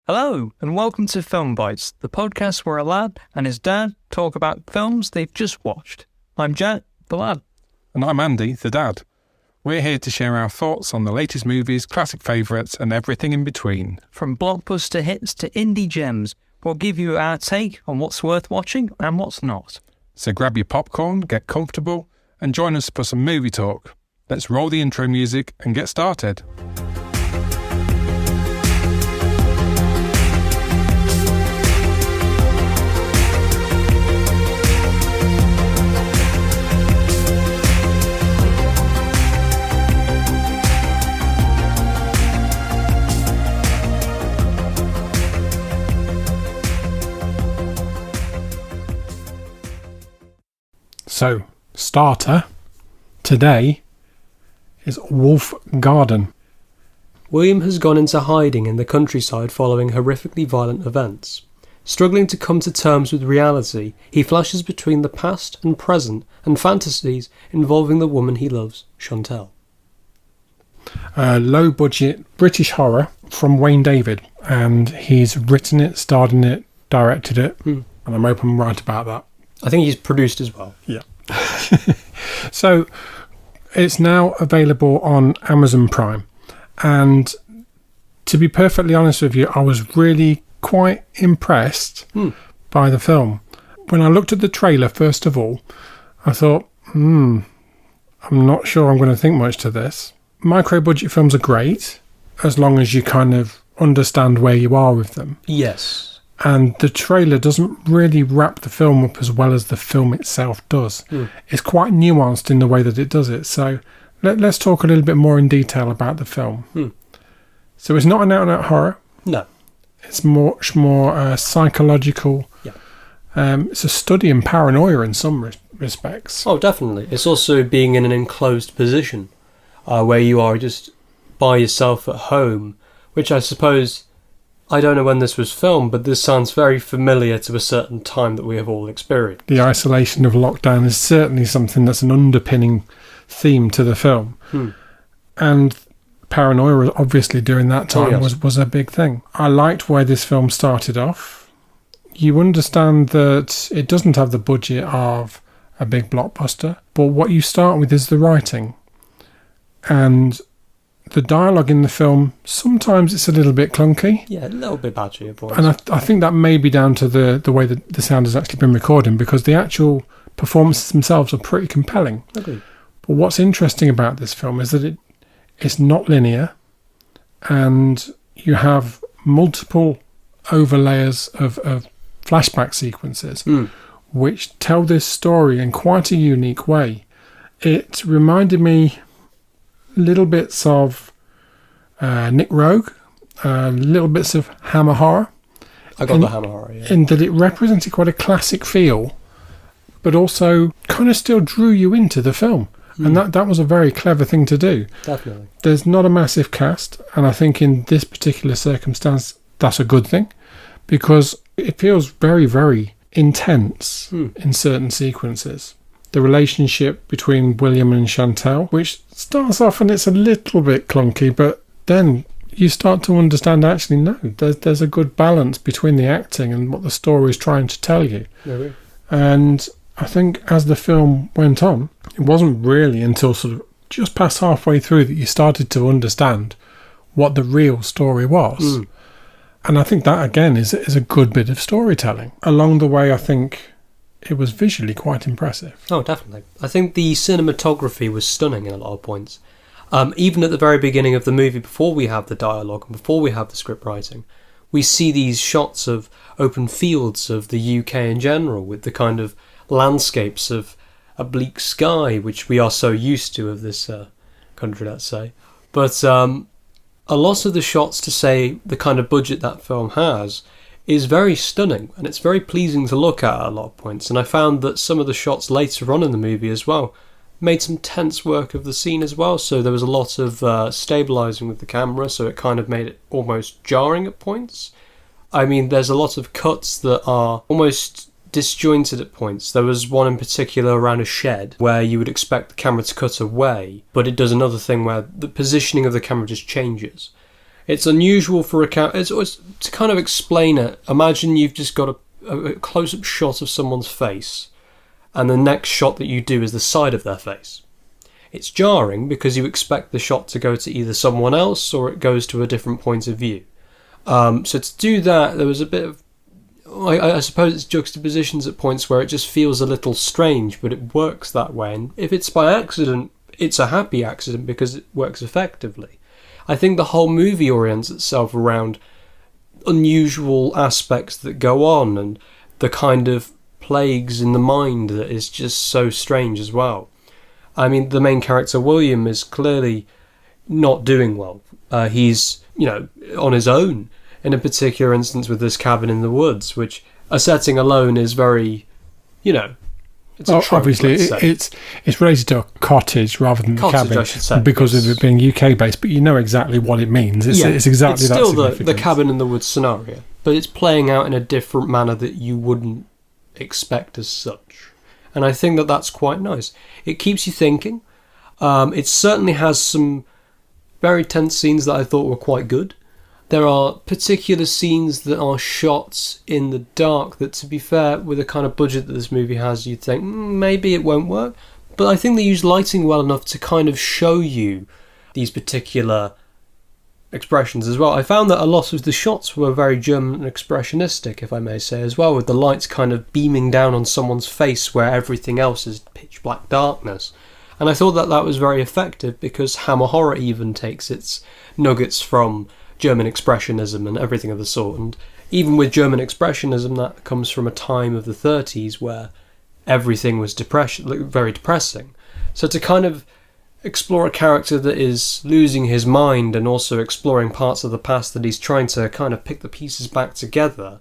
Hello, and welcome to Film Bites, the podcast where a lad and his dad talk about films they've just watched. I'm Jack, the lad. And I'm Andy, the dad. We're here to share our thoughts on the latest movies, classic favourites, and everything in between. From blockbuster hits to indie gems, we'll give you our take on what's worth watching and what's not. So grab your popcorn, get comfortable, and join us for some movie talk. Let's roll the intro music and get started. So, starter today is Wolf Garden. William has gone into hiding in the countryside following horrifically violent events. Struggling to come to terms with reality, he flashes between the past and present and fantasies involving the woman he loves, Chantel. Low-budget British horror from Wayne David, and he's written it, starred in it, directed it, and I'm hoping I'm right about that. I think he's produced as well. Yeah. So it's now available on Amazon Prime, and to be perfectly honest with you, I was really quite impressed by the film. When I looked at the trailer, first of all, I thought, I'm not sure I'm going to think much to this. Micro-budget films are great as long as you kind of understand where you are with them. Yes. And the trailer doesn't really wrap the film up as well as the film itself does. It's quite nuanced in the way that it does it. So let's talk a little bit more in detail about the film. So it's not an out-and-out horror. No. It's much more psychological. Yeah. It's a study in paranoia in some respects. Oh, definitely. It's also being in an enclosed position where you are just by yourself at home, which I suppose... I don't know when this was filmed, but this sounds very familiar to a certain time that we have all experienced. The isolation of lockdown is certainly something that's an underpinning theme to the film. And paranoia, obviously, during that time was a big thing. I liked where this film started off. You understand that it doesn't have the budget of a big blockbuster, but what you start with is the writing. And... the dialogue in the film, sometimes it's a little bit clunky. Yeah, a little bit patchy at points. And I think that may be down to the way that the sound has actually been recorded, because the actual performances themselves are pretty compelling. Agreed. But what's interesting about this film is that it's not linear, and you have multiple overlayers of flashback sequences which tell this story in quite a unique way. It reminded me... little bits of Nick Rogue, little bits of Hammer horror. I got the Hammer horror, yeah. In that it represented quite a classic feel, but also kind of still drew you into the film. And that was a very clever thing to do. Definitely. There's not a massive cast, and I think in this particular circumstance, that's a good thing, because it feels very, very intense in certain sequences. The relationship between William and Chantel, which starts off and it's a little bit clunky, but then you start to understand, actually, no, there's a good balance between the acting and what the story is trying to tell you. Really? And I think as the film went on, it wasn't really until sort of just past halfway through that you started to understand what the real story was. And I think that, again, is a good bit of storytelling. Along the way, I think... it was visually quite impressive. Oh, definitely. I think the cinematography was stunning in a lot of points. Even at the very beginning of the movie, before we have the dialogue and before we have the script writing, we see these shots of open fields of the UK in general, with the kind of landscapes of a bleak sky, which we are so used to of this country, let's say. But a lot of the shots, to say the kind of budget that film has, is very stunning, and it's very pleasing to look at a lot of points. And I found that some of the shots later on in the movie as well made some tense work of the scene as well. So there was a lot of stabilising with the camera, so it kind of made it almost jarring at points. I mean, there's a lot of cuts that are almost disjointed at points. There was one in particular around a shed where you would expect the camera to cut away, but it does another thing where the positioning of the camera just changes. It's unusual for a character. To kind of explain it, imagine you've just got a close-up shot of someone's face, and the next shot that you do is the side of their face. It's jarring because you expect the shot to go to either someone else or it goes to a different point of view. So to do that, there was a bit of... I suppose it's juxtapositions at points where it just feels a little strange, but it works that way. And if it's by accident, it's a happy accident because it works effectively. I think the whole movie orients itself around unusual aspects that go on and the kind of plagues in the mind that is just so strange as well. I mean, the main character, William, is clearly not doing well. He's, on his own in a particular instance with this cabin in the woods, which a setting alone is very, it's a trope, obviously it's related to a cottage rather than the cabin, I should say, because of it being UK based, but you know exactly what it means. It's exactly that. It's still the cabin in the woods scenario, but it's playing out in a different manner that you wouldn't expect as such. And I think that that's quite nice. It keeps you thinking. It certainly has some very tense scenes that I thought were quite good. There are particular scenes that are shots in the dark that, to be fair, with the kind of budget that this movie has, you'd think maybe it won't work. But I think they use lighting well enough to kind of show you these particular expressions as well. I found that a lot of the shots were very German and expressionistic, if I may say, as well, with the lights kind of beaming down on someone's face where everything else is pitch black darkness. And I thought that that was very effective because Hammer Horror even takes its nuggets from German expressionism and everything of the sort. And even with German expressionism, that comes from a time of the 30s where everything was very depressing. So to kind of explore a character that is losing his mind and also exploring parts of the past that he's trying to kind of pick the pieces back together,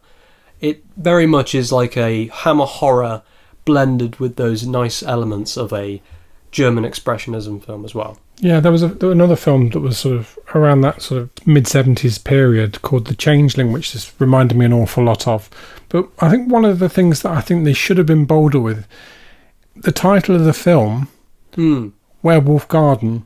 it very much is like a Hammer Horror blended with those nice elements of a German expressionism film as well. Yeah, there was another film that was sort of around that sort of mid-70s period called The Changeling, which just reminded me an awful lot of. But I think one of the things that I think they should have been bolder with, the title of the film, Werewolf Garden,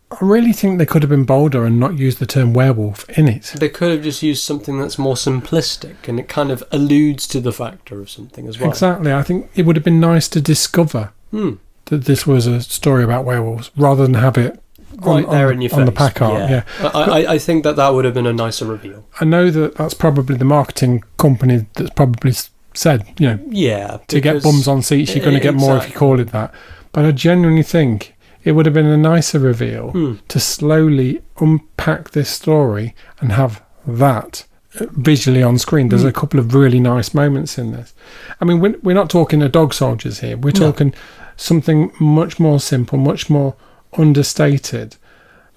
I really think they could have been bolder and not used the term werewolf in it. They could have just used something that's more simplistic and it kind of alludes to the factor of something as well. Exactly. I think it would have been nice to discover that this was a story about werewolves rather than have it right there in your face on the pack art. Yeah. I think that would have been a nicer reveal. I know that that's probably the marketing company that's probably said, to get bums on seats, you're going to get more if you call it that. But I genuinely think it would have been a nicer reveal to slowly unpack this story and have that visually on screen. There's a couple of really nice moments in this. I mean, we're not talking a dog soldiers here. We're talking something much more simple, much more understated.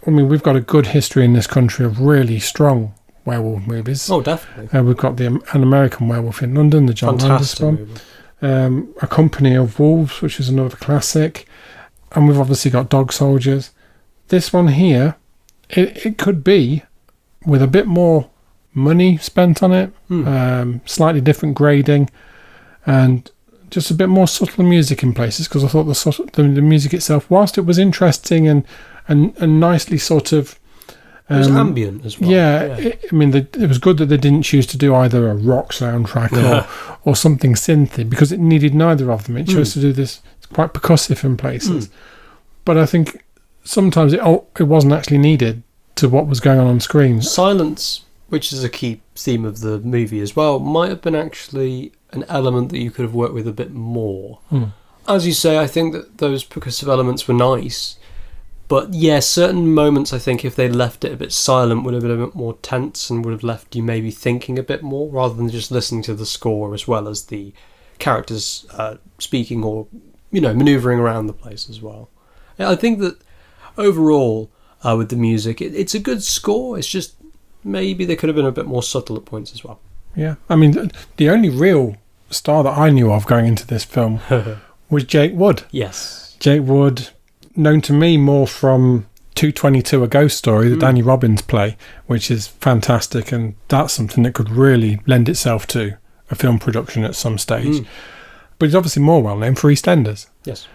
I mean, we've got a good history in this country of really strong werewolf movies. Oh, definitely. We've got an American Werewolf in London, the John Landis one. A Company of Wolves, which is another classic. And we've obviously got Dog Soldiers. This one here, it could be with a bit more money spent on it, slightly different grading, and just a bit more subtle music in places, because I thought the music itself, whilst it was interesting and nicely sort of... it was ambient as well. Yeah. It was good that they didn't choose to do either a rock soundtrack or something synthy, because it needed neither of them. It chose to do this quite percussive in places. But I think sometimes it wasn't actually needed to what was going on screen. Silence, which is a key theme of the movie as well, might have been actually an element that you could have worked with a bit more. As you say, I think that those percussive elements were nice, but yeah, certain moments I think if they left it a bit silent would have been a bit more tense and would have left you maybe thinking a bit more rather than just listening to the score as well as the characters speaking or manoeuvring around the place as well. I think that overall with the music it's a good score. It's just maybe they could have been a bit more subtle at points as well. Yeah, I mean, the only real star that I knew of going into this film was Jake Wood. Yes. Jake Wood, known to me more from 222, A Ghost Story, the Danny Robbins play, which is fantastic, and that's something that could really lend itself to a film production at some stage. But he's obviously more well known for EastEnders. Yes.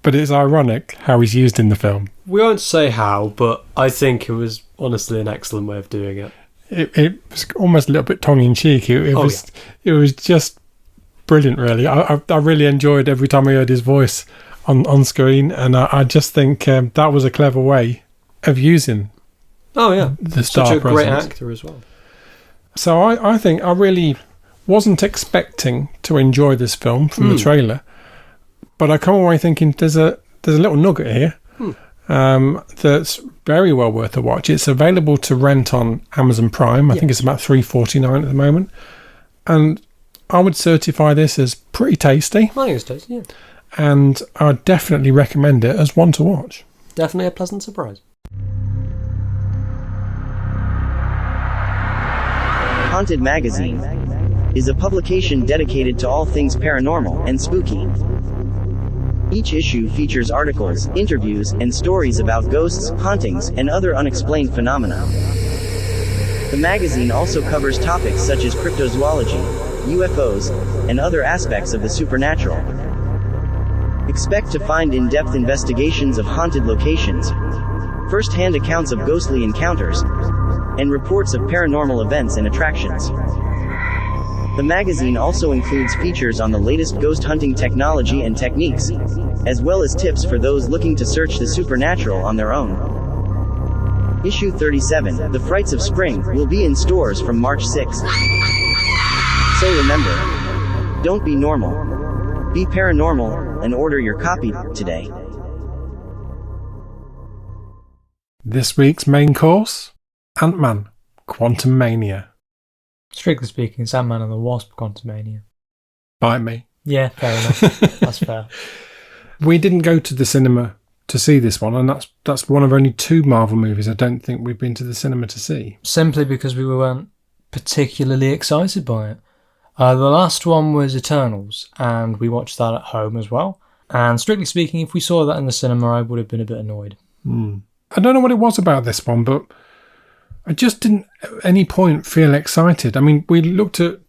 but it's ironic how he's used in the film. We won't say how, but I think it was honestly an excellent way of doing it. It was almost a little bit tongue-in-cheek. It was just brilliant, really. I really enjoyed every time I heard his voice on screen, and I just think that was a clever way of using the star Such a presence. great actor as well. So I think I really wasn't expecting to enjoy this film from the trailer, but I come away thinking there's a little nugget here that's very well worth a watch. It's available to rent on Amazon Prime. I think it's about $3.49 at the moment, and I would certify this as pretty tasty. I think it's tasty, yeah. And I would definitely recommend it as one to watch. Definitely a pleasant surprise. Haunted Magazine is a publication dedicated to all things paranormal and spooky. Each issue features articles, interviews, and stories about ghosts, hauntings, and other unexplained phenomena. The magazine also covers topics such as cryptozoology, UFOs, and other aspects of the supernatural. Expect to find in-depth investigations of haunted locations, first-hand accounts of ghostly encounters, and reports of paranormal events and attractions. The magazine also includes features on the latest ghost hunting technology and techniques, as well as tips for those looking to search the supernatural on their own. Issue 37, The Frights of Spring, will be in stores from March 6th. So remember, don't be normal. Be paranormal, and order your copy today. This week's main course, Ant-Man, Quantumania. Strictly speaking, it's Ant-Man and the Wasp Quantumania. Bite me. Yeah, fair enough. That's fair. We didn't go to the cinema to see this one, and that's one of only 2 Marvel movies I don't think we've been to the cinema to see. Simply because we weren't particularly excited by it. The last one was Eternals, and we watched that at home as well. And strictly speaking, if we saw that in the cinema, I would have been a bit annoyed. I don't know what it was about this one, but I just didn't at any point feel excited. I mean, we looked at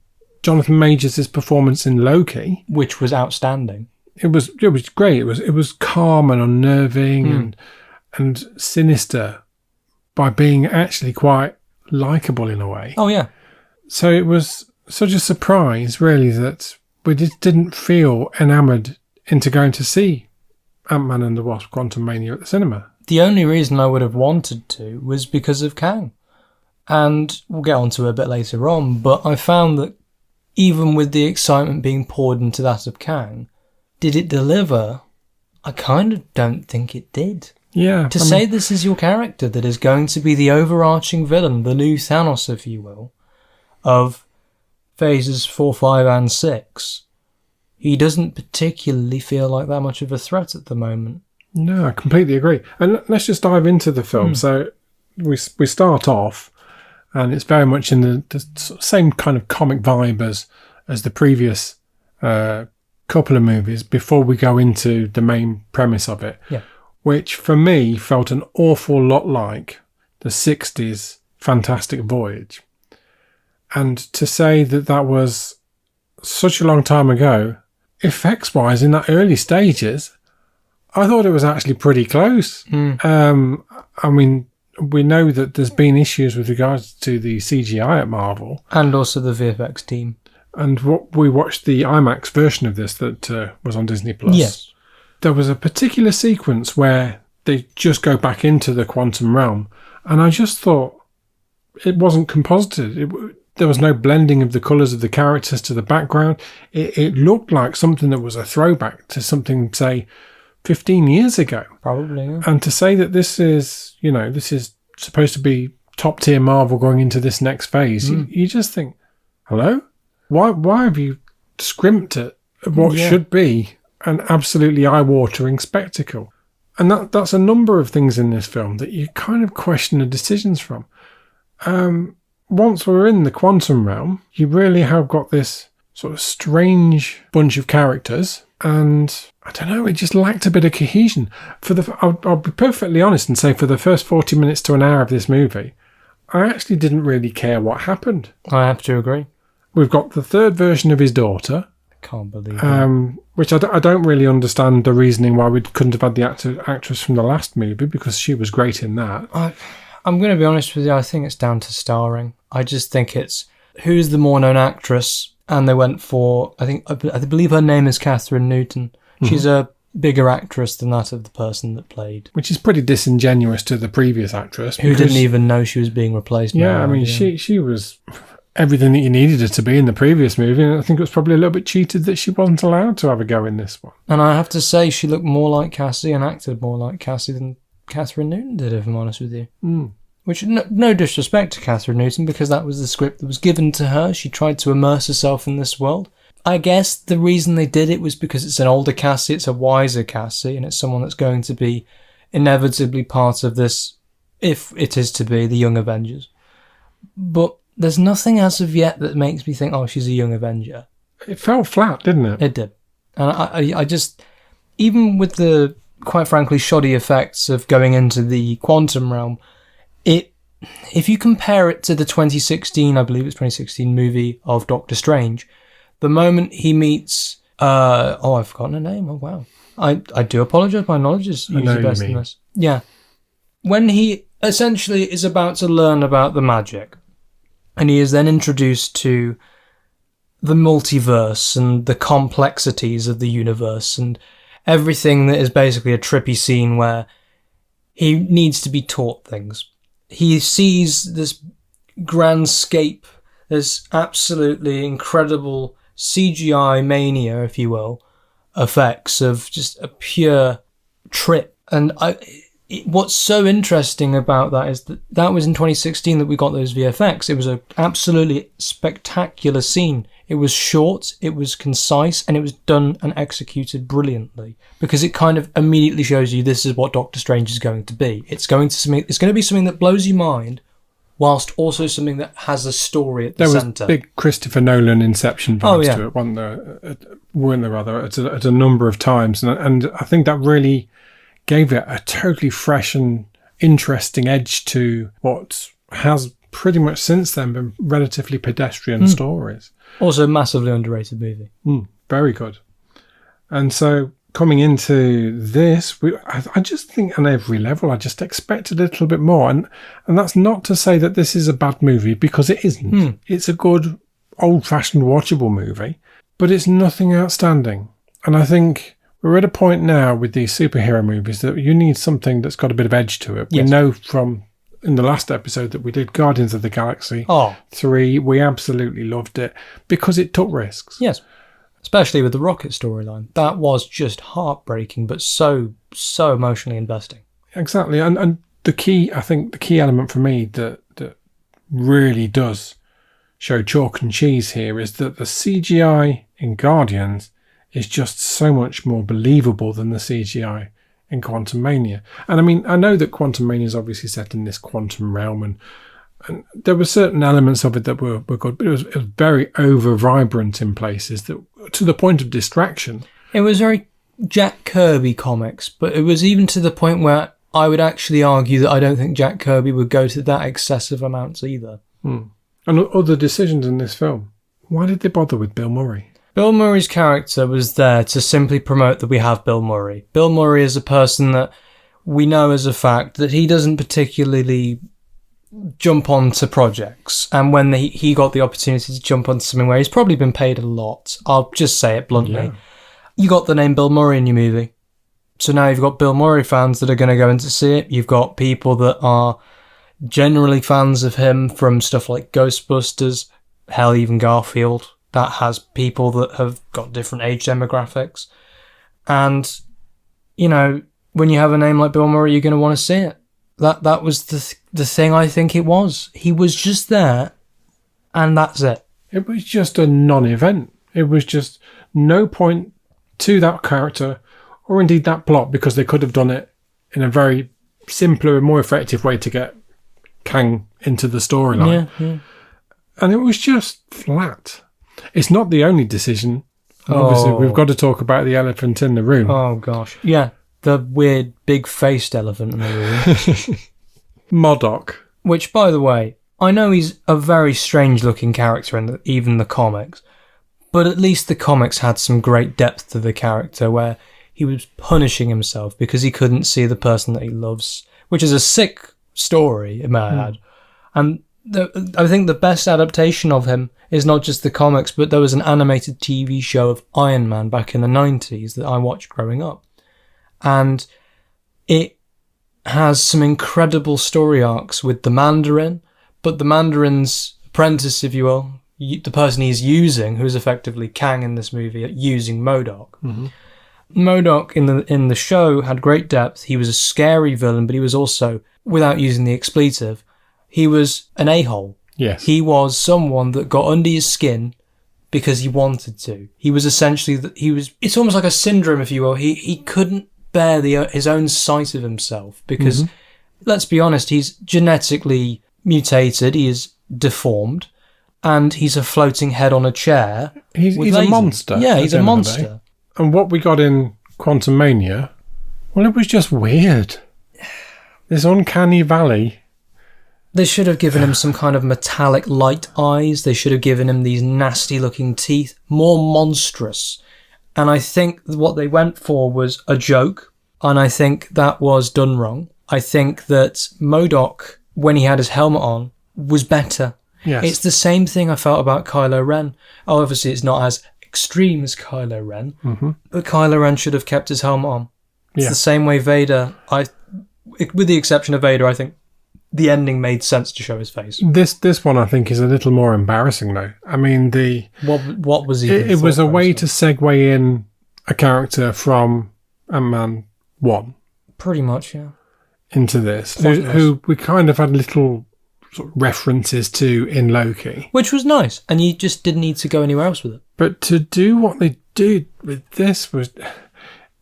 Jonathan Majors' performance in Loki, Which was outstanding. It was great. It was calm and unnerving and sinister by being actually quite likeable in a way. Oh, yeah. So it was such a surprise, really, that we just didn't feel enamoured into going to see Ant-Man and the Wasp Quantumania at the cinema. The only reason I would have wanted to was because of Kang. And we'll get onto it a bit later on, but I found that even with the excitement being poured into that of Kang, did it deliver? I kind of don't think it did. Yeah. To say this is your character that is going to be the overarching villain, the new Thanos, if you will, of phases 4, 5 and 6, he doesn't particularly feel like that much of a threat at the moment. No, I completely agree. And let's just dive into the film. So we start off, and it's very much in the same kind of comic vibe as the previous couple of movies before we go into the main premise of it, which for me felt an awful lot like the 60s Fantastic Voyage. And to say that was such a long time ago, effects-wise, in that early stages, I thought it was actually pretty close. I mean, we know that there's been issues with regards to the CGI at Marvel. And also the VFX team. And we watched the IMAX version of this that was on Disney+. Yes. There was a particular sequence where they just go back into the quantum realm, and I just thought it wasn't composited. There was no blending of the colours of the characters to the background. It looked like something that was a throwback to something, say, 15 years ago. Probably, yeah. And to say that this is supposed to be top tier Marvel going into this next phase, you just think, hello? Why have you scrimped at what should be an absolutely eye-watering spectacle? And that's a number of things in this film that you kind of question the decisions from. Once we're in the quantum realm, you really have got this sort of strange bunch of characters, and I don't know, it just lacked a bit of cohesion. I'll be perfectly honest and say for the first 40 minutes to an hour of this movie, I actually didn't really care what happened. I have to agree. We've got the third version of his daughter, Can't believe it. Which I don't really understand the reasoning why we couldn't have had the actress from the last movie, because she was great in that. I'm going to be honest with you, I think it's down to starring. I just think it's who's the more known actress, and they went for, I believe her name is Catherine Newton. She's a bigger actress than that of the person that played. Which is pretty disingenuous to the previous actress. Who didn't even know she was being replaced. Yeah, I mean, she was everything that you needed her to be in the previous movie, and I think it was probably a little bit cheated that she wasn't allowed to have a go in this one. And I have to say, she looked more like Cassie and acted more like Cassie than Catherine Newton did, if I'm honest with you. Which, no disrespect to Catherine Newton, because that was the script that was given to her. She tried to immerse herself in this world. I guess the reason they did it was because it's an older Cassie, it's a wiser Cassie, and it's someone that's going to be inevitably part of this, if it is to be, the Young Avengers. But there's nothing as of yet that makes me think, oh, she's a Young Avenger. It fell flat, didn't it? It did. And I just, even with the, quite frankly, shoddy effects of going into the quantum realm, if you compare it to the 2016, I believe it's 2016 movie of Doctor Strange, the moment he meets, I've forgotten her name. Oh, wow. I do apologise. My knowledge is usually best in this. Yeah. When he essentially is about to learn about the magic, and he is then introduced to the multiverse and the complexities of the universe and everything that is basically a trippy scene where he needs to be taught things. He sees this grandscape, this absolutely incredible CGI mania, if you will, effects of just a pure trip. And what's so interesting about that is that was in 2016 that we got those VFX. It was an absolutely spectacular scene. It was short, it was concise, and it was done and executed brilliantly, because it kind of immediately shows you this is what Doctor Strange is going to be. It's going to be something that blows your mind, whilst also something that has a story at the centre. There was big Christopher Nolan Inception vibes to it, weren't there, at a number of times. And I think that really gave it a totally fresh and interesting edge to what has pretty much since then been relatively pedestrian stories. Also a massively underrated movie. Very good. And so coming into this, I just think on every level, I just expected a little bit more. And that's not to say that this is a bad movie, because it isn't. It's a good, old-fashioned, watchable movie, but it's nothing outstanding. And I think we're at a point now with these superhero movies that you need something that's got a bit of edge to it. Yes. We know from in the last episode that we did, Guardians of the Galaxy 3, we absolutely loved it because it took risks. Yes. Especially with the Rocket storyline. That was just heartbreaking, but so emotionally investing. Exactly. And the key element for me that really does show chalk and cheese here is that the CGI in Guardians is just so much more believable than the CGI in Quantumania. And I mean, I know that Quantumania is obviously set in this quantum realm, and there were certain elements of it that were good, but it was very over vibrant in places, that to the point of distraction. It was very Jack Kirby comics, but it was even to the point where I would actually argue that I don't think Jack Kirby would go to that excessive amounts either. And other decisions in this film. Why did they bother with Bill Murray? Bill Murray's character was there to simply promote that we have Bill Murray. Bill Murray is a person that we know as a fact that he doesn't particularly jump onto projects. And when he got the opportunity to jump onto something where he's probably been paid a lot, I'll just say it bluntly, you got the name Bill Murray in your movie. So now you've got Bill Murray fans that are going to go in to see it. You've got people that are generally fans of him from stuff like Ghostbusters, hell, even Garfield. That has people that have got different age demographics. And, you know, when you have a name like Bill Murray, you're going to want to see it. That was the thing I think it was. He was just there, and that's it. It was just a non-event. It was just no point to that character, or indeed that plot, because they could have done it in a very simpler and more effective way to get Kang into the storyline. Yeah. And it was just flat. It's not the only decision. Obviously, we've got to talk about the elephant in the room. Oh, gosh. Yeah, the weird big-faced elephant in the room. MODOK. Which, by the way, I know he's a very strange-looking character in even the comics, But at least the comics had some great depth to the character where he was punishing himself because he couldn't see the person that he loves, which is a sick story, may I add. And I think the best adaptation of him is not just the comics, but there was an animated TV show of Iron Man back in the 90s that I watched growing up. And it has some incredible story arcs with the Mandarin, but the Mandarin's apprentice, if you will, the person he's using, who's effectively Kang in this movie, using MODOK. MODOK in the show had great depth. He was a scary villain, but he was also, without using the expletive, he was an a-hole. Yes. He was someone that got under your skin because he wanted to. He was essentially, it's almost like a syndrome, if you will. He couldn't bear his own sight of himself because, let's be honest, he's genetically mutated, he is deformed, and he's a floating head on a chair. He's a monster. Yeah, he's a monster. And what we got in Quantumania, well, it was just weird. This uncanny valley. They should have given him some kind of metallic light eyes. They should have given him these nasty looking teeth, more monstrous. And I think what they went for was a joke. And I think that was done wrong. I think that MODOK, when he had his helmet on, was better. Yes. It's the same thing I felt about Kylo Ren. Oh, obviously it's not as extreme as Kylo Ren, but Kylo Ren should have kept his helmet on. It's the same way Vader, with the exception of Vader, I think the ending made sense to show his face. This one I think is a little more embarrassing though. I mean, what was even it was a way to segue in a character from Ant-Man 1. Pretty much, yeah. Into this, who we kind of had little sort of references to in Loki. Which was nice, and you just didn't need to go anywhere else with it. But to do what they did with this was,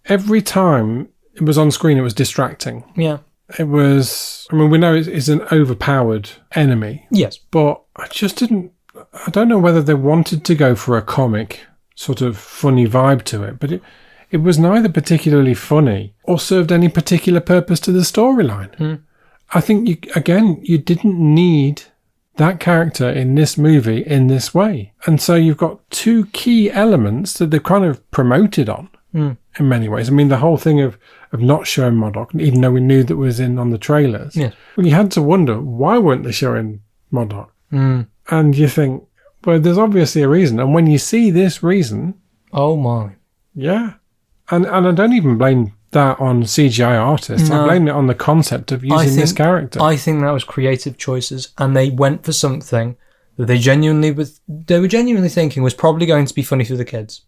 every time it was on screen, it was distracting. Yeah. It was, I mean, we know it's an overpowered enemy. Yes. But I don't know whether they wanted to go for a comic sort of funny vibe to it, but it was neither particularly funny or served any particular purpose to the storyline. I think, you didn't need that character in this movie in this way. And so you've got two key elements that they've kind of promoted on in many ways. I mean, the whole thing of not showing MODOK, even though we knew that was on the trailers. Yes. Well, you had to wonder, why weren't they showing MODOK? And you think, well, there's obviously a reason. And when you see this reason... Oh, my. Yeah. And I don't even blame that on CGI artists. No. I blame it on the concept of using this character. I think that was creative choices, and they went for something that they were genuinely thinking was probably going to be funny for the kids.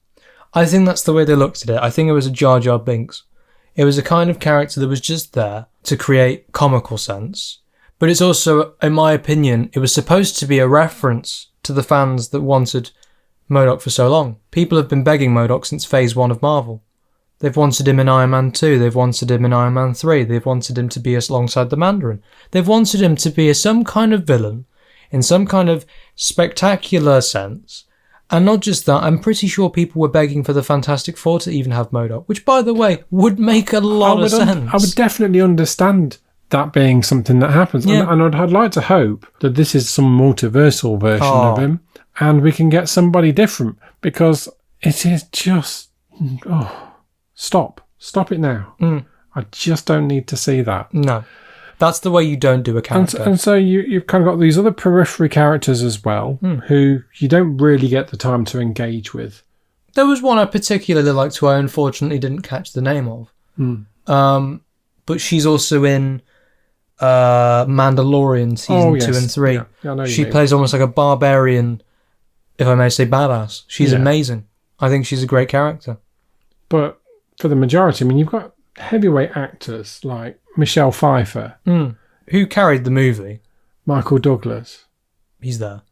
I think that's the way they looked at it. I think it was a Jar Jar Binks. It was a kind of character that was just there to create comical sense, but it's also, in my opinion, it was supposed to be a reference to the fans that wanted MODOK for so long. People have been begging MODOK since Phase 1 of Marvel. They've wanted him in Iron Man 2, they've wanted him in Iron Man 3, they've wanted him to be alongside the Mandarin. They've wanted him to be some kind of villain, in some kind of spectacular sense. And not just that, I'm pretty sure people were begging for the Fantastic Four to even have MODOK, which, by the way, would make a lot of sense. I would definitely understand that being something that happens. Yeah. And I'd like to hope that this is some multiversal version of him, and we can get somebody different, because it is just... Stop it now. I just don't need to see that. No, that's the way you don't do a character. And so you've kind of got these other periphery characters as well, who you don't really get the time to engage with. There was one I particularly liked who I unfortunately didn't catch the name of. But she's also in Mandalorian season 2 and 3. Yeah, I know she plays almost like a barbarian, if I may say, badass. She's amazing. I think she's a great character. But for the majority, I mean, you've got heavyweight actors like Michelle Pfeiffer. Who carried the movie? Michael Douglas. He's there.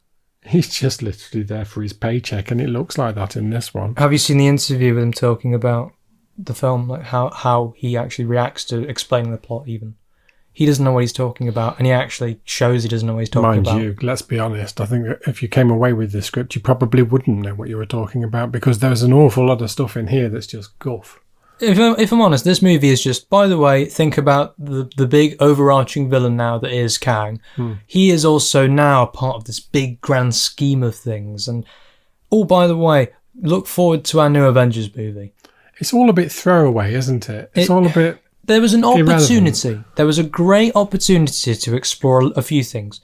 He's just literally there for his paycheck, and it looks like that in this one. Have you seen the interview with him talking about the film, like how he actually reacts to explaining the plot even? He doesn't know what he's talking about, and he actually shows he doesn't know what he's talking about. Mind you, let's be honest, I think that if you came away with the script, you probably wouldn't know what you were talking about, because there's an awful lot of stuff in here that's just guff. If I'm honest, this movie is just, by the way, think about the big overarching villain now that is Kang. He is also now a part of this big grand scheme of things, and Oh, by the way, look forward to our new Avengers movie. It's all a bit throwaway, isn't it? It's all a bit... There was an opportunity. Irrelevant. There was a great opportunity to explore a few things.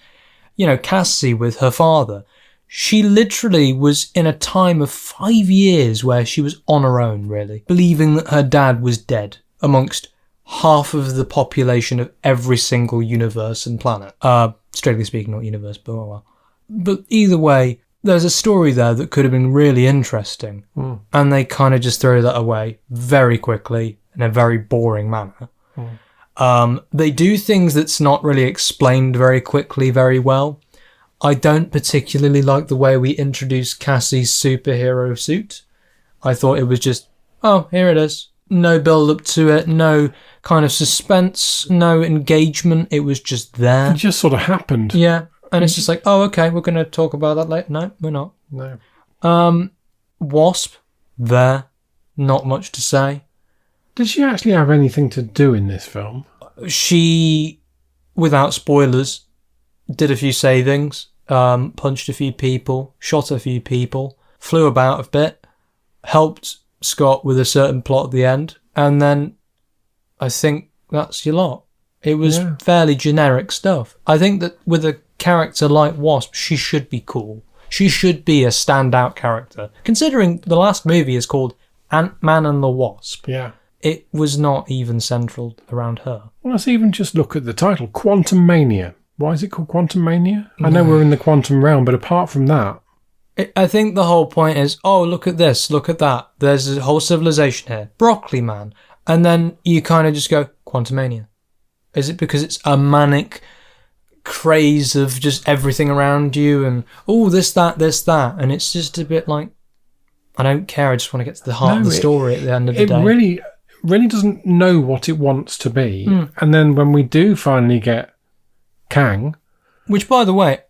You know, Cassie with her father. She literally was in a time of 5 years where she was on her own, really, believing that her dad was dead amongst half of the population of every single universe and planet. Strictly speaking, not universe, but oh well. But either way, there's a story there that could have been really interesting. And they kind of just throw that away very quickly in a very boring manner. They do things that's not really explained very quickly, very well. I don't particularly like the way we introduced Cassie's superhero suit. I thought it was just, oh, here it is. No build up to it, no kind of suspense, no engagement. It was just there. It just sort of happened. Yeah. And it's just like, oh, okay, we're going to talk about that later. No, we're not. No. Wasp, there. Not much to say. Did she actually have anything to do in this film? She, without spoilers, did a few savings, punched a few people, shot a few people, flew about a bit, helped Scott with a certain plot at the end, and then I think that's your lot. It was fairly generic stuff. I think that with a character like Wasp, she should be cool. She should be a standout character. Considering the last movie is called Ant-Man and the Wasp. Yeah. It was not even central around her. Well, let's even just look at the title, Quantumania. Why is it called Quantumania? I know we're in the quantum realm, but apart from that... I think the whole point is, oh, look at this, look at that. There's a whole civilization here. Broccoli Man. And then you kind of just go, Quantumania. Is it because it's a manic craze of just everything around you and, oh, this, that, and it's just a bit like, I don't care, I just want to get to the heart of the story at the end of the day. It really doesn't know what it wants to be. And then when we do finally get Kang... Which, by the way,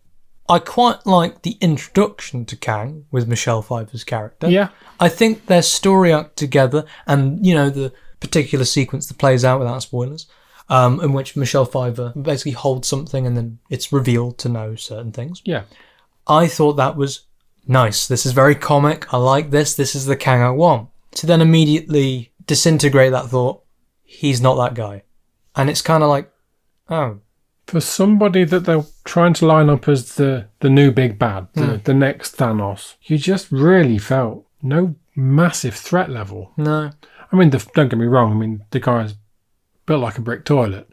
I quite like the introduction to Kang with Michelle Pfeiffer's character. Yeah. I think their story arc together and, you know, the particular sequence that plays out without spoilers, in which Michelle Pfeiffer basically holds something and then it's revealed to know certain things. Yeah. I thought that was nice. This is very comic. I like this. This is the Kang I want. To then immediately disintegrate that thought, he's not that guy. And it's kind of like, oh. For somebody that they're trying to line up as the new big bad, the next Thanos, you just really felt no massive threat level. No. I mean, don't get me wrong. I mean, the guy's built like a brick toilet.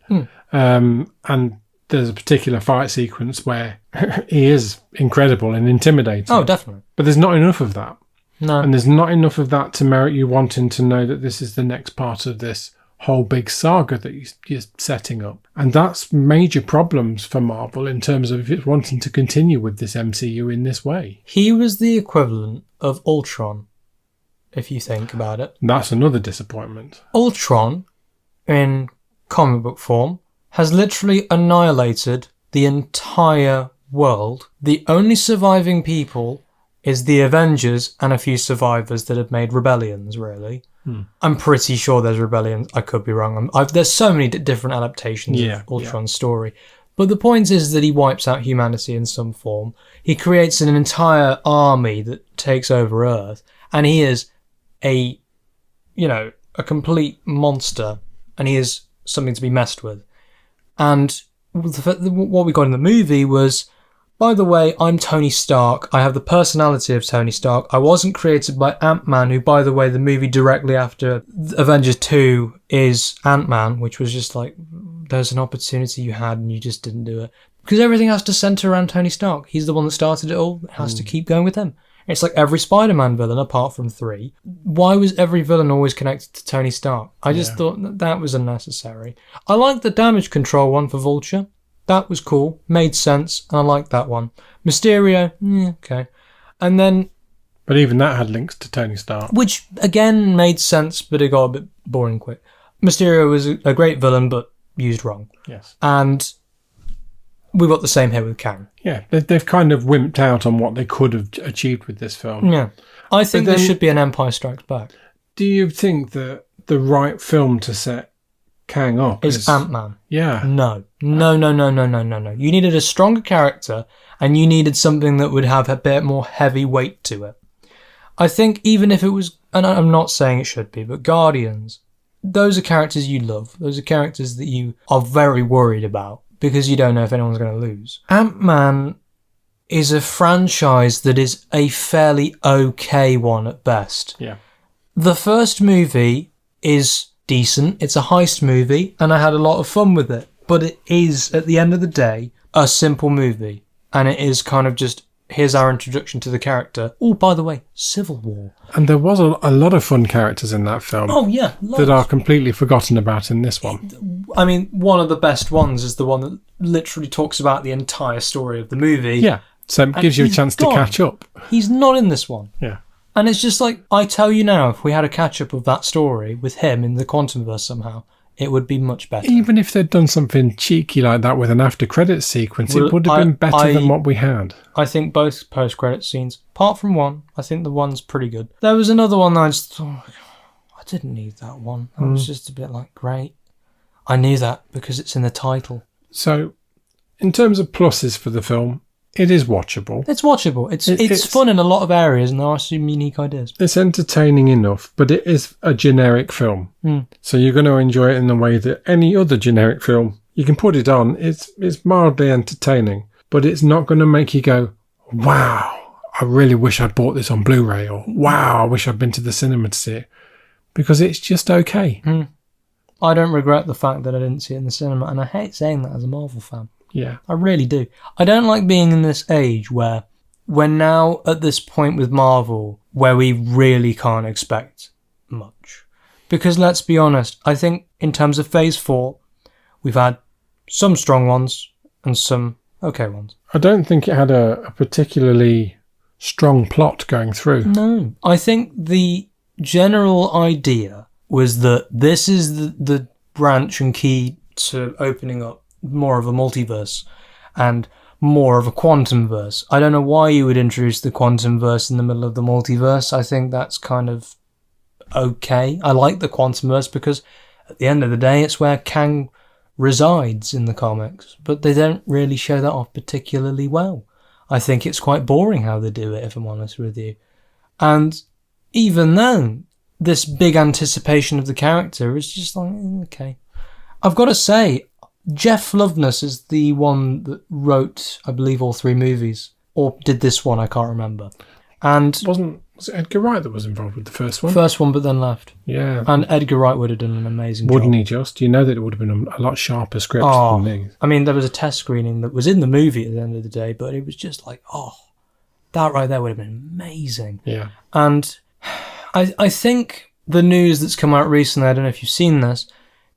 And there's a particular fight sequence where he is incredible and intimidating. Oh, definitely. But there's not enough of that. No. And there's not enough of that to merit you wanting to know that this is the next part of this whole big saga that you're setting up. And that's major problems for Marvel in terms of it wanting to continue with this MCU in this way. He was the equivalent of Ultron, if you think about it. That's another disappointment. Ultron, in comic book form, has literally annihilated the entire world. The only surviving people is the Avengers and a few survivors that have made rebellions, really. I'm pretty sure there's rebellions. I could be wrong. There's so many different adaptations of Ultron's story. But the point is that he wipes out humanity in some form. He creates an entire army that takes over Earth. And he is a complete monster. And he is something to be messed with. And what we got in the movie was, by the way, I'm Tony Stark. I have the personality of Tony Stark. I wasn't created by Ant-Man, who, by the way, the movie directly after Avengers 2 is Ant-Man, which was just like, there's an opportunity you had and you just didn't do it. Because everything has to centre around Tony Stark. He's the one that started it all. It has to keep going with him. It's like every Spider-Man villain, apart from 3. Why was every villain always connected to Tony Stark? I just thought that was unnecessary. I liked the damage control one for Vulture. That was cool, made sense, and I liked that one. Mysterio, okay. And then... But even that had links to Tony Stark. Which, again, made sense, but it got a bit boring quick. Mysterio was a great villain, but used wrong. Yes. And we got the same here with Kang. Yeah, they've kind of wimped out on what they could have achieved with this film. Yeah. I think there should be an Empire Strikes Back. Do you think that the right film to set Kang up is Ant-Man? Yeah. No. You needed a stronger character, and you needed something that would have a bit more heavy weight to it. I think even if it was, and I'm not saying it should be, but Guardians, those are characters you love. Those are characters that you are very worried about because you don't know if anyone's going to lose. Ant-Man is a franchise that is a fairly okay one at best. Yeah. The first movie is decent. It's a heist movie, and I had a lot of fun with it. But it is, at the end of the day, a simple movie. And it is kind of just, here's our introduction to the character. Oh, by the way, Civil War. And there was a lot of fun characters in that film. Oh, yeah. Loads. That are completely forgotten about in this one. I mean, one of the best ones is the one that literally talks about the entire story of the movie. Yeah. So it gives you a chance to catch up. He's not in this one. Yeah. And it's just like, I tell you now, if we had a catch-up of that story with him in the Quantumverse somehow, it would be much better. Even if they'd done something cheeky like that with an after-credits sequence, it would have been better than what we had. I think both post-credit scenes, apart from one, I think the one's pretty good. There was another one that I just thought, I didn't need that one. That was just a bit like, great. I knew that because it's in the title. So, in terms of pluses for the film, it is watchable. It's watchable. It's fun in a lot of areas, and there are some unique ideas. It's entertaining enough, but it is a generic film. So you're going to enjoy it in the way that any other generic film, you can put it on, it's mildly entertaining, but it's not going to make you go, wow, I really wish I'd bought this on Blu-ray, or wow, I wish I'd been to the cinema to see it, because it's just okay. I don't regret the fact that I didn't see it in the cinema, and I hate saying that as a Marvel fan. Yeah. I really do. I don't like being in this age where we're now at this point with Marvel where we really can't expect much. Because let's be honest, I think in terms of Phase 4, we've had some strong ones and some okay ones. I don't think it had a particularly strong plot going through. No. I think the general idea was that this is the branch and key to opening up more of a multiverse and more of a quantumverse. I don't know why you would introduce the quantumverse in the middle of the multiverse. I think that's kind of okay. I like the quantumverse because at the end of the day, it's where Kang resides in the comics, but they don't really show that off particularly well. I think it's quite boring how they do it, if I'm honest with you. And even then, this big anticipation of the character is just like, okay. I've got to say, Jeff Loveness is the one that wrote, I believe, all 3 movies. Or did this one, I can't remember. And Was it Edgar Wright that was involved with the first one? First one, but then left. Yeah. And Edgar Wright would have done an amazing job. Wouldn't he just? You know that it would have been a lot sharper script than these. I mean, there was a test screening that was in the movie at the end of the day, but it was just like, that right there would have been amazing. Yeah. And I think the news that's come out recently, I don't know if you've seen this,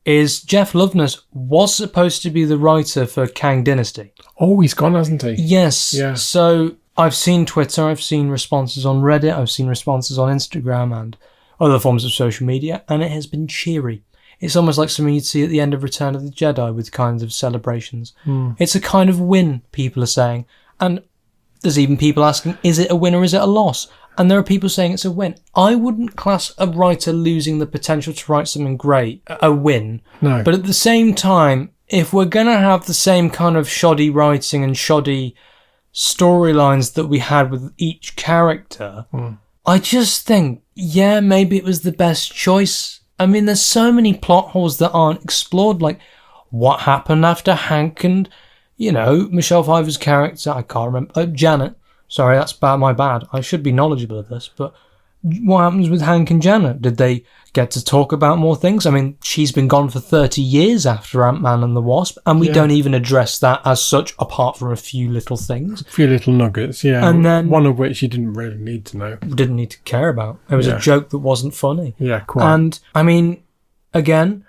is Jeff Loveness was supposed to be the writer for Kang Dynasty. Oh, he's gone, hasn't he? Yes. Yeah. So I've seen Twitter, I've seen responses on Reddit, I've seen responses on Instagram and other forms of social media, and it has been cheery. It's almost like something you'd see at the end of Return of the Jedi with kinds of celebrations. It's a kind of win, people are saying. And there's even people asking, is it a win or is it a loss? And there are people saying it's a win. I wouldn't class a writer losing the potential to write something great a win. No. But at the same time, if we're going to have the same kind of shoddy writing and shoddy storylines that we had with each character, I just think, yeah, maybe it was the best choice. I mean, there's so many plot holes that aren't explored, like what happened after Hank and, Michelle Pfeiffer's character, I can't remember, Janet. Sorry, that's my bad. I should be knowledgeable of this, but what happens with Hank and Janet? Did they get to talk about more things? I mean, she's been gone for 30 years after Ant-Man and the Wasp, and we don't even address that as such, apart from a few little things. A few little nuggets, yeah. And then, one of which you didn't really need to know. Didn't need to care about. It was a joke that wasn't funny. Yeah, quite. And, I mean, again,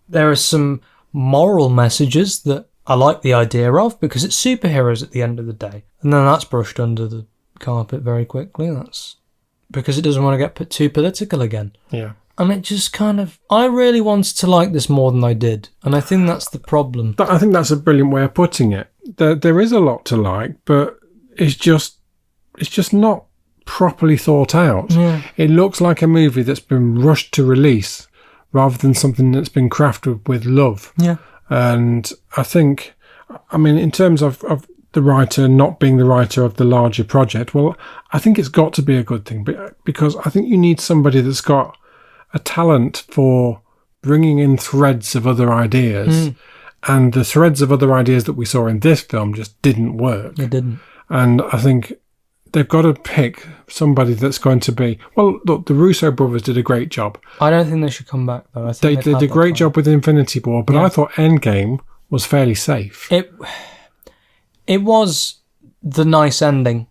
there are some moral messages that I like the idea of, because it's superheroes at the end of the day. And then that's brushed under the carpet very quickly. That's because it doesn't want to get too political again. Yeah. And it just kind of... I really wanted to like this more than I did. And I think that's the problem. I think that's a brilliant way of putting it. There is a lot to like, but it's just not properly thought out. Yeah. It looks like a movie that's been rushed to release rather than something that's been crafted with love. Yeah. And I think, in terms of the writer not being the writer of the larger project. Well, I think it's got to be a good thing, because I think you need somebody that's got a talent for bringing in threads of other ideas. And the threads of other ideas that we saw in this film just didn't work. It didn't. And I think they've got to pick somebody that's going to be... Well, look, the Russo brothers did a great job. I don't think they should come back, though. I think They did a great job with Infinity War, but I thought Endgame was fairly safe. It was the nice ending.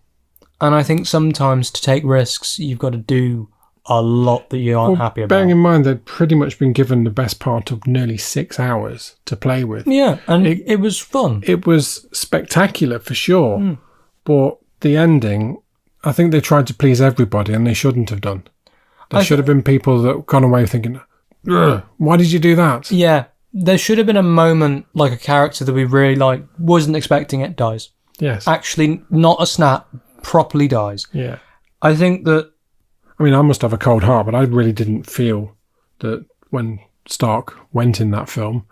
And I think sometimes to take risks, you've got to do a lot that you aren't happy about. Bearing in mind they'd pretty much been given the best part of nearly 6 hours to play with. Yeah, and it was fun. It was spectacular for sure. But the ending, I think they tried to please everybody, and they shouldn't have done. There should have been people that gone away thinking, ugh, why did you do that? Yeah, there should have been a moment, like a character that we really like, wasn't expecting it, dies. Yes. Actually, not a snap, properly dies. Yeah. I think that... I mean, I must have a cold heart, but I really didn't feel that when Stark went in that film,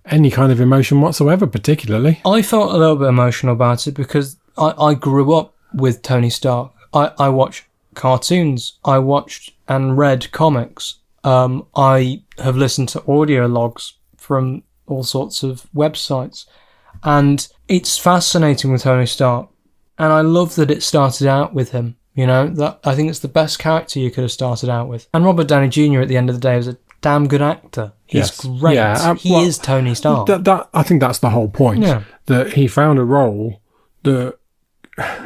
any kind of emotion whatsoever, particularly. I felt a little bit emotional about it because I grew up with Tony Stark. I watched cartoons. I watched and read comics. I have listened to audio logs from all sorts of websites. And it's fascinating with Tony Stark. And I love that it started out with him. You know, that I think it's the best character you could have started out with. And Robert Downey Jr. at the end of the day was a damn good actor. He's great. Yeah, he is Tony Stark. I think that's the whole point. Yeah. That he found a role that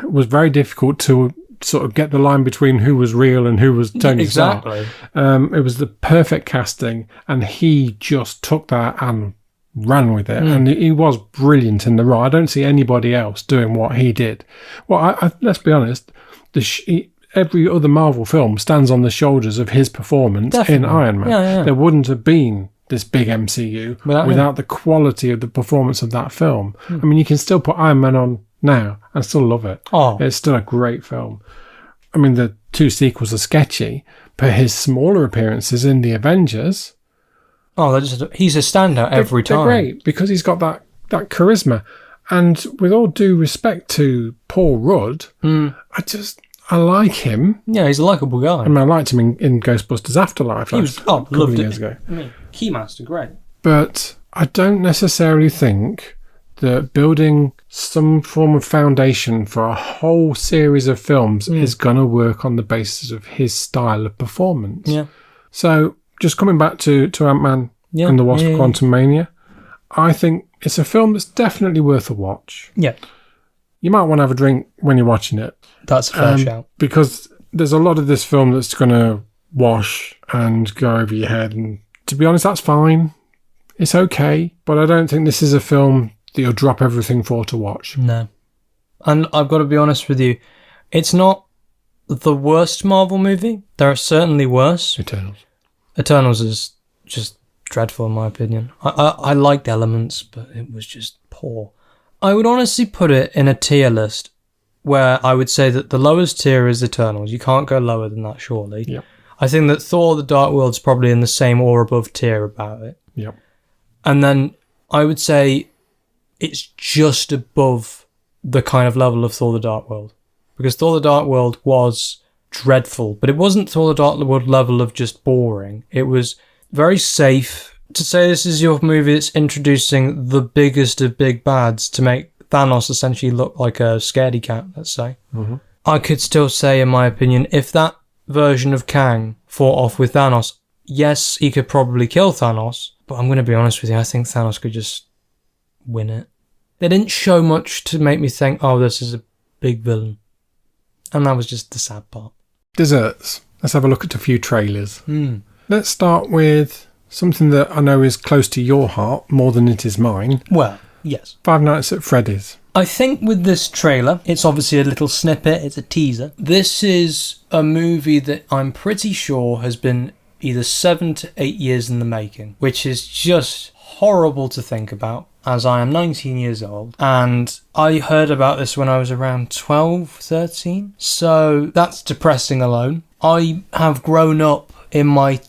was very difficult to sort of get the line between who was real and who was Tony Stark. It was the perfect casting, and he just took that and ran with it. And he was brilliant in the role. I don't see anybody else doing what he did. Well, let's be honest, every other Marvel film stands on the shoulders of his performance in Iron Man. Yeah. There wouldn't have been this big MCU without the quality of the performance of that film. I mean, you can still put Iron Man on now and still love it. It's still a great film. I mean, the 2 sequels are sketchy, but his smaller appearances in the Avengers... he's a standout every time. They're great, because he's got that charisma. And with all due respect to Paul Rudd, I like him. Yeah, he's a likeable guy. I mean, I liked him in Ghostbusters Afterlife. He was a couple of years ago. I mean, Keymaster, great. But I don't necessarily think that building some form of foundation for a whole series of films is going to work on the basis of his style of performance. Yeah. So, just coming back to Ant-Man and the Wasp Quantumania, I think it's a film that's definitely worth a watch. Yeah. You might want to have a drink when you're watching it. That's a fair shout. Because there's a lot of this film that's going to wash and go over your head. And to be honest, that's fine. It's okay. But I don't think this is a film that you'll drop everything for to watch. No. And I've got to be honest with you, it's not the worst Marvel movie. There are certainly worse. Eternals is just dreadful in my opinion. I liked Elements, but it was just poor. I would honestly put it in a tier list where I would say that the lowest tier is Eternals. You can't go lower than that, surely. Yep. I think that Thor the Dark World's probably in the same or above tier about it. Yep. And then I would say it's just above the kind of level of Thor the Dark World. Because Thor the Dark World was dreadful, but it wasn't Thor the Dark World level of just boring. It was very safe. To say this is your movie that's introducing the biggest of big bads to make Thanos essentially look like a scaredy cat, let's say. Mm-hmm. I could still say, in my opinion, if that version of Kang fought off with Thanos, yes, he could probably kill Thanos, but I'm going to be honest with you, I think Thanos could just win it. They didn't show much to make me think, oh, this is a big villain. And that was just the sad part. Desserts. Let's have a look at a few trailers. Let's start with something that I know is close to your heart more than it is mine. Well, yes. Five Nights at Freddy's. I think with this trailer, it's obviously a little snippet, it's a teaser. This is a movie that I'm pretty sure has been either 7 to 8 years in the making, which is just horrible to think about, as I am 19 years old. And I heard about this when I was around 12, 13. So that's depressing alone. I have grown up in my,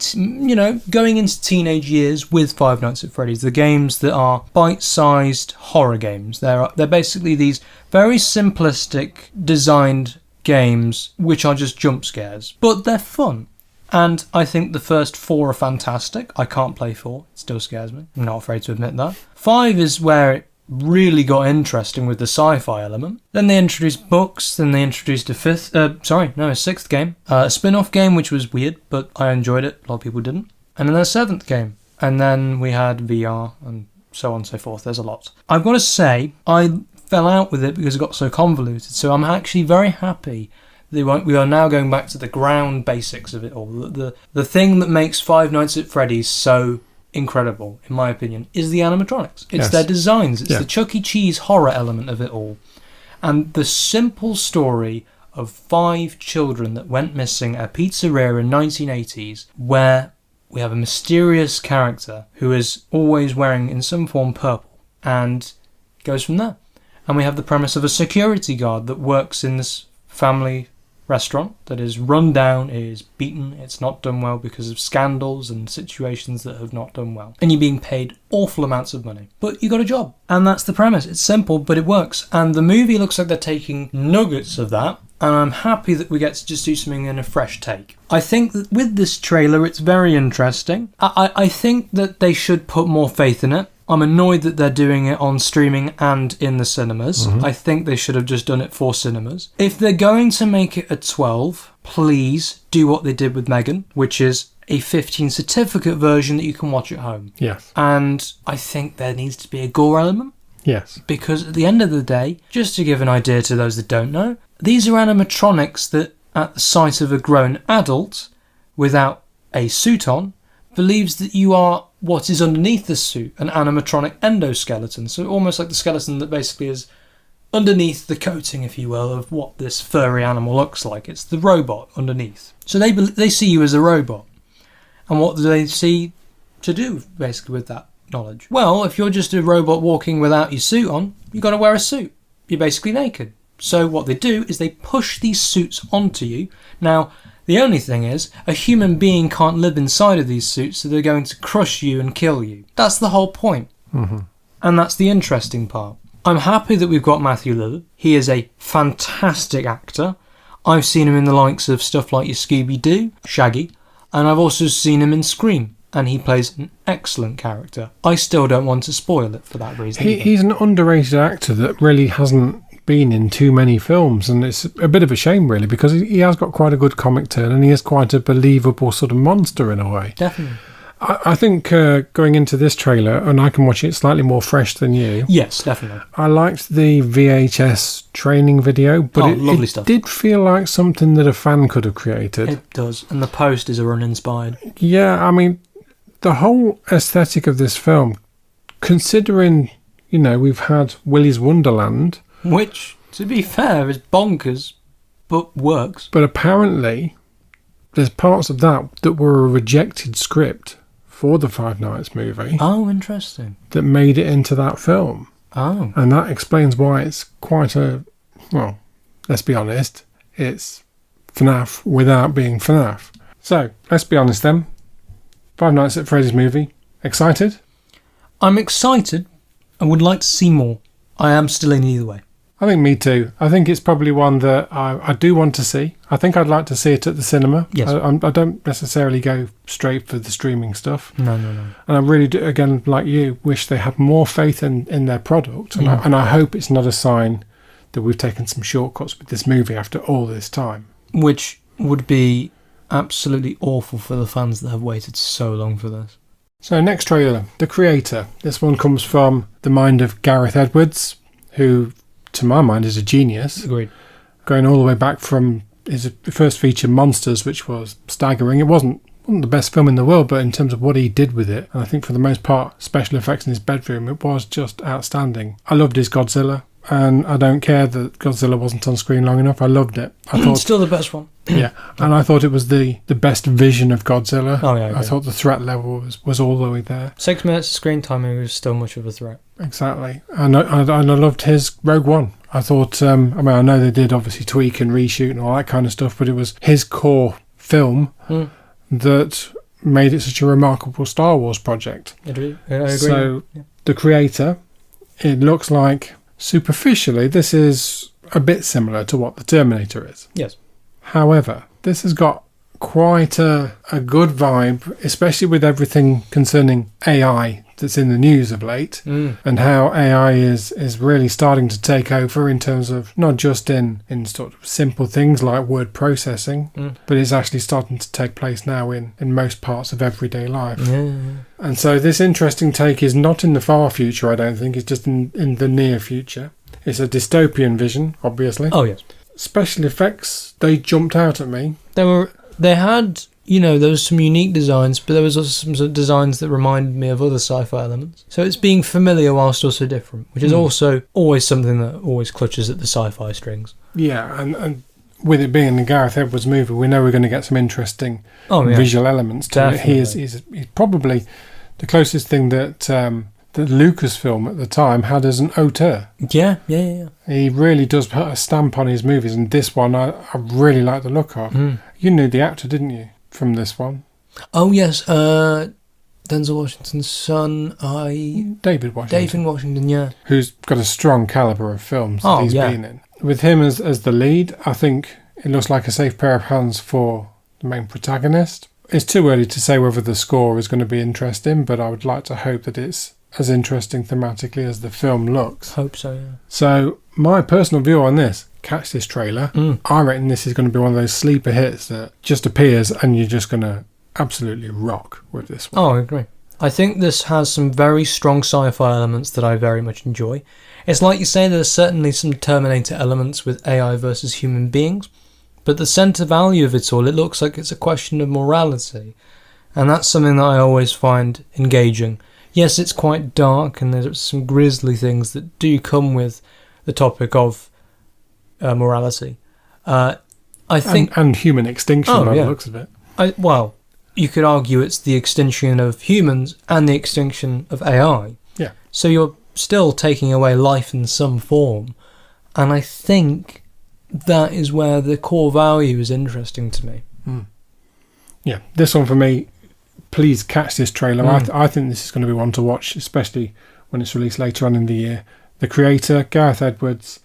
going into teenage years with Five Nights at Freddy's. The games that are bite-sized horror games. They're basically these very simplistic designed games which are just jump scares, but they're fun. And I think the first 4 are fantastic. I can't play 4. It still scares me. I'm not afraid to admit that. 5 is where it really got interesting with the sci-fi element. Then they introduced books. Then they introduced a 6th game. A spin-off game, which was weird, but I enjoyed it. A lot of people didn't. And then a 7th game. And then we had VR and so on and so forth. There's a lot. I've got to say, I fell out with it because it got so convoluted. So I'm actually very happy we are now going back to the ground basics of it all. The thing that makes Five Nights at Freddy's so incredible, in my opinion, is the animatronics. It's their designs. It's the Chuck E. Cheese horror element of it all. And the simple story of 5 children that went missing at a pizzeria in 1980s, where we have a mysterious character who is always wearing, in some form, purple, and goes from there. And we have the premise of a security guard that works in this family restaurant that is run down, is beaten, it's not done well because of scandals and situations that have not done well. And you're being paid awful amounts of money. But you got a job. And that's the premise. It's simple, but it works. And the movie looks like they're taking nuggets of that. And I'm happy that we get to just do something in a fresh take. I think that with this trailer, it's very interesting. I think that they should put more faith in it. I'm annoyed that they're doing it on streaming and in the cinemas. I think they should have just done it for cinemas. If they're going to make it a 12, please do what they did with Megan, which is a 15 certificate version that you can watch at home. Yes. And I think there needs to be a gore element. Yes. Because at the end of the day, just to give an idea to those that don't know, these are animatronics that, at the sight of a grown adult without a suit on, believes that you are what is underneath the suit, an animatronic endoskeleton. So almost like the skeleton that basically is underneath the coating, if you will, of what this furry animal looks like. It's the robot underneath. So they see you as a robot. And what do they see to do, basically, with that knowledge? Well, if you're just a robot walking without your suit on, you've got to wear a suit. You're basically naked. So what they do is they push these suits onto you. Now, the only thing is, a human being can't live inside of these suits, so they're going to crush you and kill you. That's the whole point. And that's the interesting part. I'm happy that we've got Matthew Lillard. He is a fantastic actor. I've seen him in the likes of stuff like your Scooby-Doo, Shaggy, and I've also seen him in Scream, and he plays an excellent character. I still don't want to spoil it for that reason. He's an underrated actor that really hasn't been in too many films, and it's a bit of a shame, really, because he has got quite a good comic turn, and he is quite a believable sort of monster in a way. Definitely. I think going into this trailer, and I can watch it slightly more fresh than you. Yes, definitely. I liked the VHS training video, but lovely it stuff. Did feel like something that a fan could have created. It does, and the posters are uninspired. Yeah, I mean, the whole aesthetic of this film, considering, we've had Willy's Wonderland, which, to be fair, is bonkers, but works. But apparently, there's parts of that were a rejected script for the Five Nights movie. Oh, interesting. That made it into that film. Oh. And that explains why it's quite well, let's be honest, it's FNAF without being FNAF. So, let's be honest then. Five Nights at Freddy's movie. Excited? I'm excited. I would like to see more. I am still in either way. I think me too. I think it's probably one that I do want to see. I think I'd like to see it at the cinema. Yes. I don't necessarily go straight for the streaming stuff. No. And I really do, again, like you, wish they had more faith in their product. And I hope it's not a sign that we've taken some shortcuts with this movie after all this time. Which would be absolutely awful for the fans that have waited so long for this. So next trailer, The Creator. This one comes from the mind of Gareth Edwards, who, to my mind, is a genius. Agreed. Going all the way back from his first feature, Monsters, which was staggering. It wasn't the best film in the world, but in terms of what he did with it, and I think for the most part, special effects in his bedroom, it was just outstanding. I loved his Godzilla, and I don't care that Godzilla wasn't on screen long enough. I loved it. I thought still the best one. Yeah, and I thought it was the best vision of Godzilla. Oh yeah, I thought the threat level was all the way there. 6 minutes of screen time, it was still much of a threat. Exactly, and I loved his Rogue One. I thought, I know they did obviously tweak and reshoot and all that kind of stuff, but it was his core film that made it such a remarkable Star Wars project. I agree. So the creator, it looks like superficially this is a bit similar to what the Terminator is. Yes. However, this has got quite a good vibe, especially with everything concerning AI that's in the news of late, and how AI is really starting to take over in terms of not just in sort of simple things like word processing, but it's actually starting to take place now in most parts of everyday life. Yeah. And so this interesting take is not in the far future, I don't think, it's just in the near future. It's a dystopian vision, obviously. Oh, yes. Special effects, they jumped out at me. They had, there was some unique designs, but there was also some sort of designs that reminded me of other sci-fi elements. So it's being familiar whilst also different, which is also always something that always clutches at the sci-fi strings. Yeah, and with it being a Gareth Edwards movie, we know we're going to get some interesting visual elements to Definitely. it. He's probably the closest thing that Lucasfilm at the time had as an auteur. Yeah. He really does put a stamp on his movies, and this one I really like the look of. You knew the actor, didn't you, from this one? Oh, yes. Denzel Washington's son. David Washington, yeah. Who's got a strong calibre of films that he's been in. With him as the lead, I think it looks like a safe pair of hands for the main protagonist. It's too early to say whether the score is going to be interesting, but I would like to hope that it's as interesting thematically as the film looks. Hope so, yeah. So, my personal view on this, catch this trailer. I reckon this is going to be one of those sleeper hits that just appears and you're just going to absolutely rock with this one. Oh, I agree. I think this has some very strong sci-fi elements that I very much enjoy. It's like you say, there's certainly some Terminator elements with AI versus human beings, but the centre value of it all, it looks like it's a question of morality. And that's something that I always find engaging. Yes, it's quite dark and there's some grisly things that do come with the topic of morality. I think... And human extinction by the looks of it. Well, you could argue it's the extinction of humans and the extinction of AI. Yeah. So you're still taking away life in some form. And I think that is where the core value is interesting to me. Yeah, this one for me, please catch this trailer. I think this is going to be one to watch, especially when it's released later on in the year. The creator, Gareth Edwards.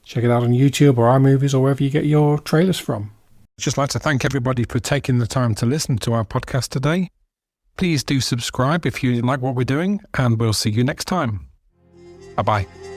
Check it out on YouTube or iMovies or wherever you get your trailers from. I'd just like to thank everybody for taking the time to listen to our podcast today. Please do subscribe if you like what we're doing, and we'll see you next time. Bye-bye.